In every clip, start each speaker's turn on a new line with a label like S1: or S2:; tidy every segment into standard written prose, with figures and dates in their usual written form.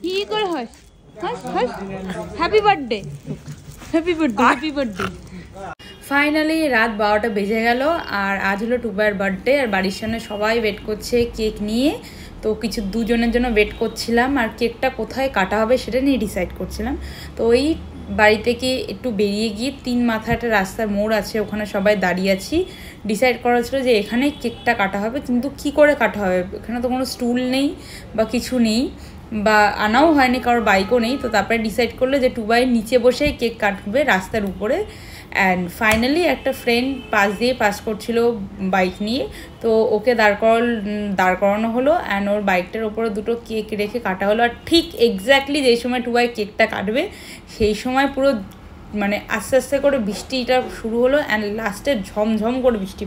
S1: কি করে হয়? Happy birthday, happy birthday, happy birthday. Finally রাত 12টা বেজে গেল আর আজ হলো টুবাইয়ের বার্থডে আর বাড়ির সামনে সবাই ওয়েট করছে কেক নিয়ে। তো কিছু দুজনের জন্য ওয়েট করছিলাম আর কেকটা কোথায় কাটা হবে সেটা নিয়ে ডিসাইড করছিলাম। তো ওই বাড়ি থেকে একটু বেরিয়ে গিয়ে 3 মাথা একটা রাস্তার মোড় আছে, ওখানে সবাই দাঁড়িয়ে আছি। ডিসাইড করা ছিল যে এখানে কেকটা কাটা হবে, কিন্তু কি করে কাটা হবে, এখানে তো কোনো স্টুল নেই বা কিছু নেই, বা আনাও হয়নি, কারোর বাইকও নেই। তো তারপরে ডিসাইড করলো যে টুবাইয়ের নিচে বসেই কেক কাটবে রাস্তার উপরে। অ্যান্ড ফাইনালি একটা ফ্রেন্ড পাস করছিল বাইক নিয়ে, তো ওকে দাঁড় করানো হলো অ্যান্ড ওর বাইকটার ওপরে দুটো কেক রেখে কাটা হলো। আর ঠিক এক্স্যাক্টলি যেই সময় টুবাই কেকটা কাটবে সেই সময় পুরো মানে আস্তে আস্তে করে বৃষ্টিটা শুরু হলো অ্যান্ড লাস্টে ঝমঝম করে বৃষ্টি।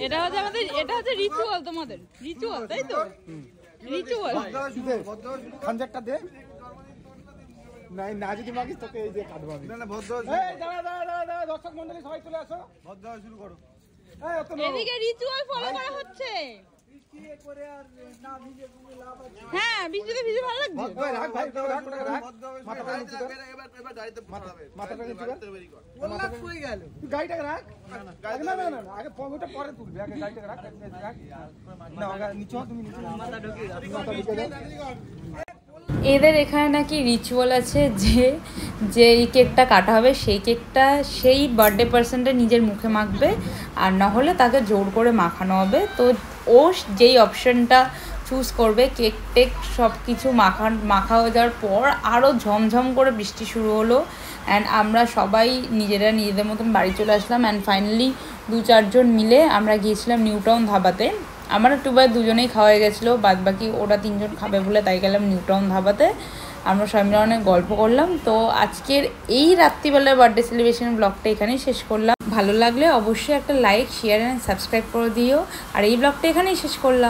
S1: এটা হচ্ছে রিচুয়াল, তোমাদের রিচুয়াল, তাই তো? রিচুয়াল
S2: খানজারটা দে নাই না, যদি মাগিস তোকে এই যে কাটবো আমি। না না ভদ্র, এই দাঁড়া দাঁড়া দাঁড়া, দর্শক মণ্ডলী সবাই চলে আসো, ভদ্র শুরু করো। এই অত
S1: এদিকে রিচুয়াল ফলো করা হচ্ছে।
S2: কি করে আর না ভিজে কোনো লাভ আছে?
S1: হ্যাঁ, বৃষ্টিতে ভিজে ভালো লাগবে।
S2: ভদ্র রাখ ভাই, রাখ রাখ, মাথাটা নিচু কর, এবার গাড়িতে পড়াবে, মাথাটা নিচু কর, ওলা কই গেল, তুই গাড়িটাকে রাখ। না না না, আগে ওটা পরে তুলবি, আগে গাড়িটাকে রাখ, না আগে নিচু হ, তুমি নিচু মাথা ঢুকিয়ে দাও, মাথা ঢুকিয়ে দাও।
S1: এদের এখানে নাকি রিচুয়াল আছে যে যেই কেকটা কাটা হবে সেই কেকটা সেই বার্থডে পার্সনটা নিজের মুখে মাখবে, আর না হলে তাকে জোর করে মাখানো হবে। তো ও যেই অপশানটা চুজ করবে, কেক টেক সব কিছু মাখা হয়ে যাওয়ার পর আরও ঝমঝম করে বৃষ্টি শুরু হলো অ্যান্ড আমরা সবাই নিজেদের মতন বাড়ি চলে আসলাম। অ্যান্ড ফাইনালি 2-4 জন মিলে আমরা গিয়েছিলাম নিউ টাউন ধাবাতে। আমরা টুবাই দুজনেই খাওয়া হয়ে গেছিলো, বাদ বাকি ওরা 3 জন খাবে বলে তাই গেলাম নিউ টাউন ধাবাতে। আমরা সবাই মিলে অনেক গল্প করলাম। তো আজকের এই রাত্রিবেলার বার্থডে সেলিব্রেশন ব্লগটা এখানেই শেষ করলাম। ভালো লাগলে অবশ্যই একটা লাইক, শেয়ার অ্যান্ড সাবস্ক্রাইব করে দিও। আর এই ব্লগটা এখানেই শেষ করলাম।